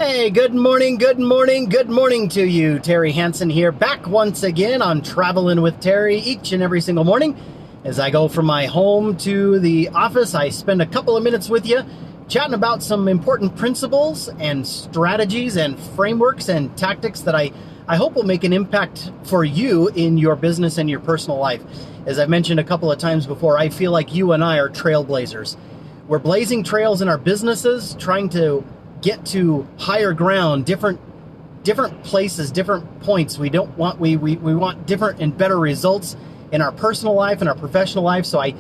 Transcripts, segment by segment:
Hey, good morning, good morning, good morning to you. Terry Hansen here, back once again on Traveling with Terry each and every single morning. As I go from my home to the office, I spend a couple of minutes with you chatting about some important principles and strategies and frameworks and tactics that I hope will make an impact for you in your business and your personal life. As I've mentioned a couple of times before, I feel like you and I are trailblazers. We're blazing trails in our businesses, trying to get to higher ground, different places, different points. We want different and better results in our personal life and our professional life. So I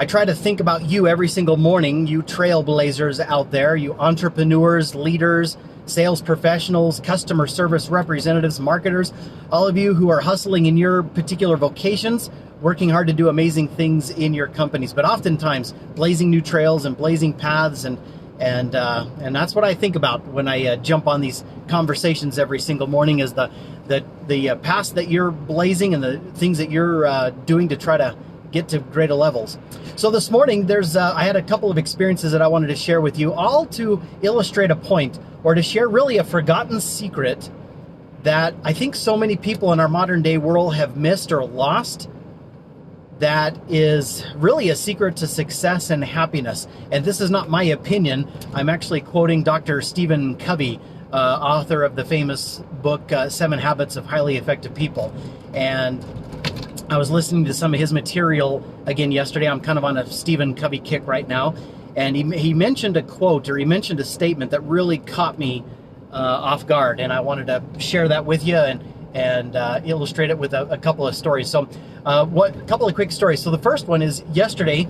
try to think about you every single morning, you trailblazers out there, you entrepreneurs, leaders, sales professionals, customer service representatives, marketers, all of you who are hustling in your particular vocations, working hard to do amazing things in your companies, but oftentimes blazing new trails and blazing paths, and that's what I think about when I jump on these conversations every single morning, is the paths that you're blazing and the things that you're doing to try to get to greater levels. So this morning, I had a couple of experiences that I wanted to share with you, all to illustrate a point, or to share really a forgotten secret that I think so many people in our modern day world have missed or lost, that is really a secret to success and happiness. And this is not my opinion. I'm actually quoting Dr. Stephen Covey, author of the famous book, 7 Habits of Highly Effective People. And I was listening to some of his material again yesterday. I'm kind of on a Stephen Covey kick right now. And he mentioned a quote, or he mentioned a statement that really caught me off guard. And I wanted to share that with you and illustrate it with a couple of stories. So a couple of quick stories. So the first one is yesterday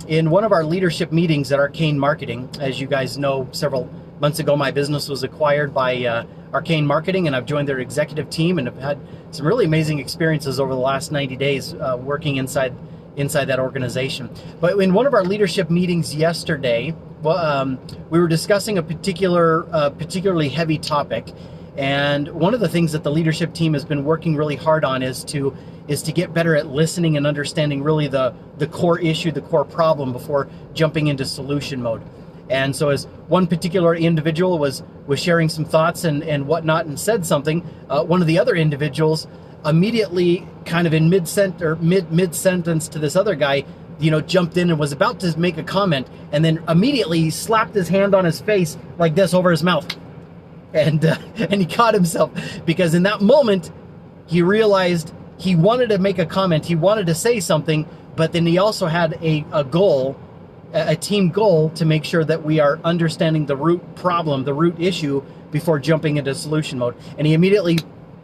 in one of our leadership meetings at Arcane Marketing. As you guys know, several months ago, my business was acquired by Arcane Marketing, and I've joined their executive team and have had some really amazing experiences over the last 90 days working inside that organization. But in one of our leadership meetings yesterday, we were discussing a particularly heavy topic. And one of the things that the leadership team has been working really hard on is to get better at listening and understanding really the core issue, the core problem, before jumping into solution mode. And so as one particular individual was sharing some thoughts and whatnot and said something, one of the other individuals immediately, kind of in mid-sentence to this other guy, jumped in and was about to make a comment, and then immediately slapped his hand on his face like this over his mouth. And he caught himself, because in that moment, he realized he wanted to make a comment, he wanted to say something, but then he also had a goal, a team goal, to make sure that we are understanding the root problem, the root issue, before jumping into solution mode. And he immediately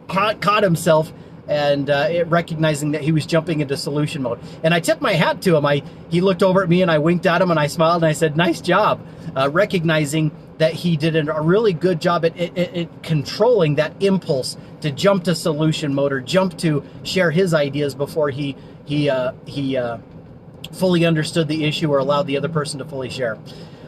caught himself and recognizing that he was jumping into solution mode. And I tipped my hat to him. He looked over at me and I winked at him and I smiled and I said, "Nice job," recognizing that he did a really good job at controlling that impulse to jump to solution mode, or jump to share his ideas before he fully understood the issue or allowed the other person to fully share.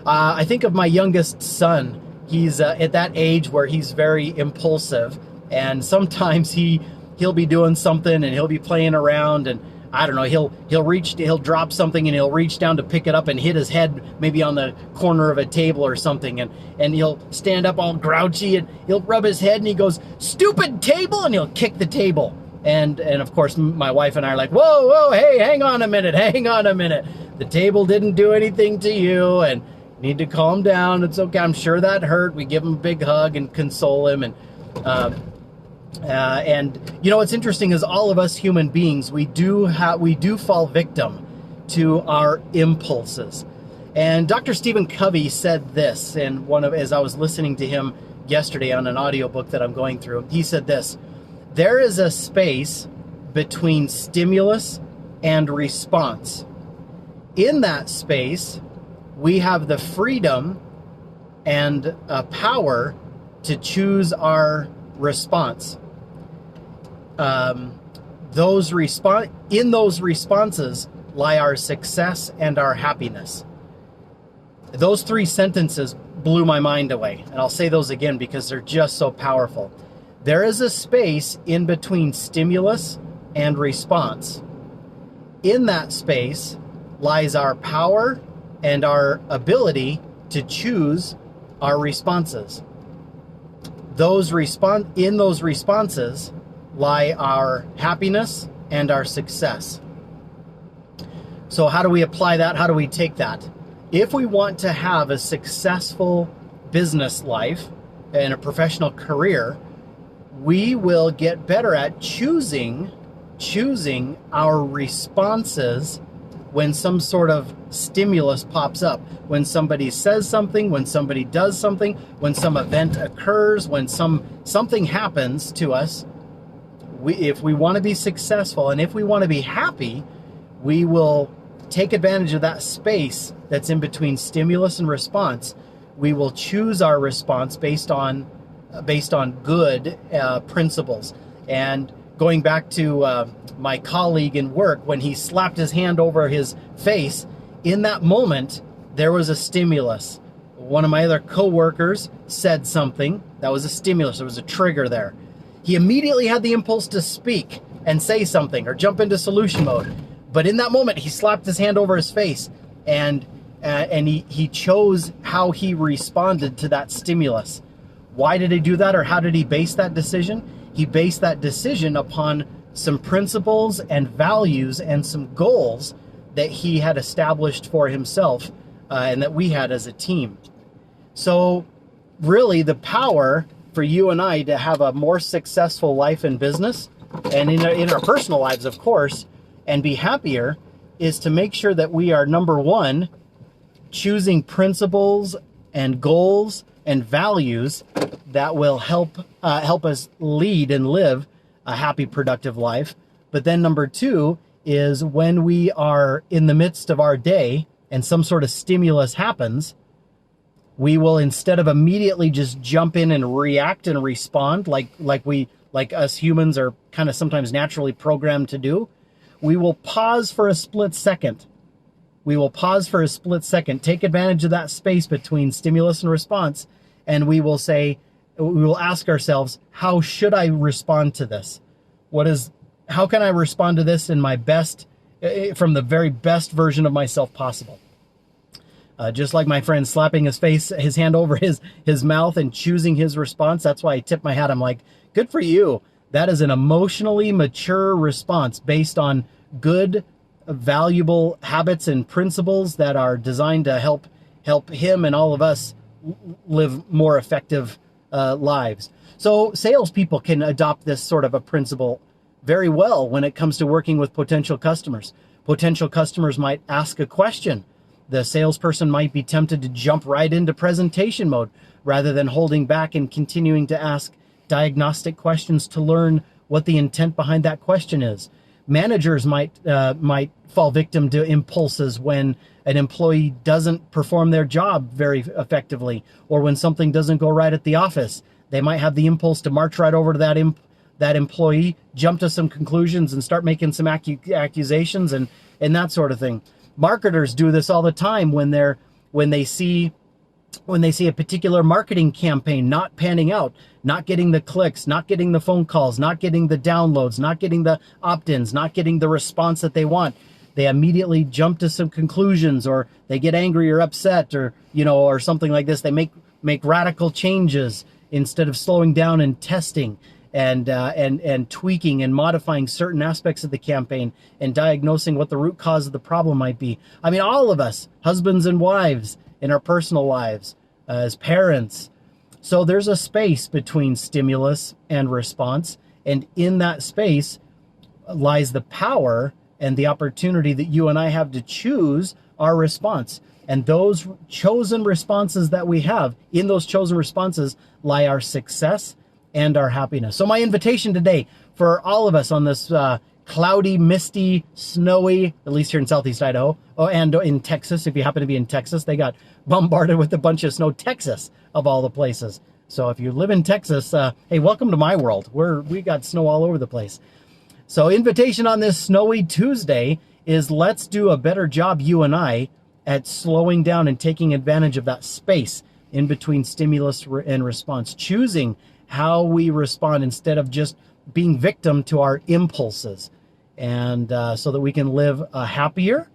I think of my youngest son. He's at that age where he's very impulsive, and sometimes he'll be doing something and he'll be playing around, and I don't know, he'll drop something and he'll reach down to pick it up and hit his head maybe on the corner of a table or something, and he'll stand up all grouchy and he'll rub his head and he goes, "Stupid table," and he'll kick the table. And of course my wife and I are like, whoa, hey, hang on a minute. The table didn't do anything to you, and you need to calm down. It's okay. I'm sure that hurt. We give him a big hug and console him. And what's interesting is all of us human beings, we do fall victim to our impulses. And Dr. Stephen Covey said this as I was listening to him yesterday on an audiobook that I'm going through. He said this: "There is a space between stimulus and response. In that space, we have the freedom and power to choose our response. In those responses lie our success and our happiness." Those 3 sentences blew my mind away, and I'll say those again because they're just so powerful. There is a space in between stimulus and response. In that space lies our power and our ability to choose our responses. in those responses lie our happiness and our success. So how do we apply that? How do we take that? If we want to have a successful business life and a professional career, we will get better at choosing our responses when some sort of stimulus pops up, when somebody says something, when somebody does something, when some event occurs, when something happens to us. If we want to be successful and if we want to be happy, we will take advantage of that space that's in between stimulus and response. We will choose our response based on good principles. And going back to my colleague in work, when he slapped his hand over his face, in that moment, there was a stimulus. One of my other coworkers said something. That was a stimulus. There was a trigger there. He immediately had the impulse to speak and say something or jump into solution mode. But in that moment, he slapped his hand over his face, and he chose how he responded to that stimulus. Why did he do that, or how did he base that decision? He based that decision upon some principles and values and some goals that he had established for himself and that we had as a team. So really the power for you and I to have a more successful life in business and in our personal lives, of course, and be happier is to make sure that we are, number one, choosing principles and goals and values that will help us lead and live a happy, productive life. But then number two is when we are in the midst of our day and some sort of stimulus happens, we will, instead of immediately just jump in and react and respond like us humans are kind of sometimes naturally programmed to do, we will pause for a split second. Take advantage of that space between stimulus and response, and we will ask ourselves, how should I respond to this? How can I respond to this in my best, from the very best version of myself possible? Just like my friend slapping his hand over his mouth and choosing his response. That's why I tip my hat. I'm like, good for you. That is an emotionally mature response based on good, valuable habits and principles that are designed to help him and all of us live more effective lives. So salespeople can adopt this sort of a principle very well when it comes to working with potential customers. Potential customers might ask a question. The salesperson might be tempted to jump right into presentation mode rather than holding back and continuing to ask diagnostic questions to learn what the intent behind that question is. Managers might fall victim to impulses when an employee doesn't perform their job very effectively, or when something doesn't go right at the office. They might have the impulse to march right over to that employee, jump to some conclusions and start making some accusations and that sort of thing. Marketers do this all the time when they see a particular marketing campaign not panning out, not getting the clicks, not getting the phone calls, not getting the downloads, not getting the opt-ins, not getting the response that they want. They immediately jump to some conclusions, or they get angry or upset, or something like this. They make radical changes instead of slowing down and testing and tweaking and modifying certain aspects of the campaign and diagnosing what the root cause of the problem might be. I mean, all of us, husbands and wives, in our personal lives, as parents. So there's a space between stimulus and response, and in that space lies the power and the opportunity that you and I have to choose our response. And those chosen responses that we have, in those chosen responses lie our success and our happiness. So my invitation today for all of us on this cloudy, misty, snowy, at least here in Southeast Idaho, and in Texas, if you happen to be in Texas, they got bombarded with a bunch of snow. Texas, of all the places. So if you live in Texas, hey, welcome to my world. We got snow all over the place. So invitation on this snowy Tuesday is, let's do a better job, you and I, at slowing down and taking advantage of that space in between stimulus and response, choosing how we respond instead of just being victim to our impulses, and so that we can live a happier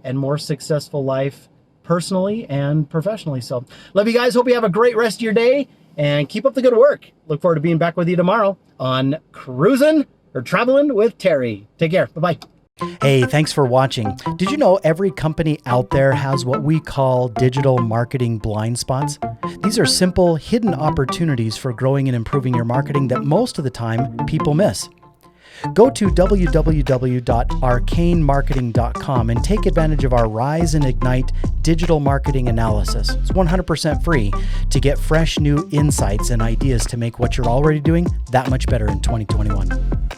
and more successful life personally and professionally. So love you guys. Hope you have a great rest of your day, and keep up the good work. Look forward to being back with you tomorrow on Cruising or Traveling with Terry. Take care. Bye-bye. Hey, thanks for watching. Did you know every company out there has what we call digital marketing blind spots? These are simple, hidden opportunities for growing and improving your marketing that most of the time people miss. Go to www.arcanemarketing.com and take advantage of our Rise and Ignite digital marketing analysis. It's 100% free to get fresh new insights and ideas to make what you're already doing that much better in 2021.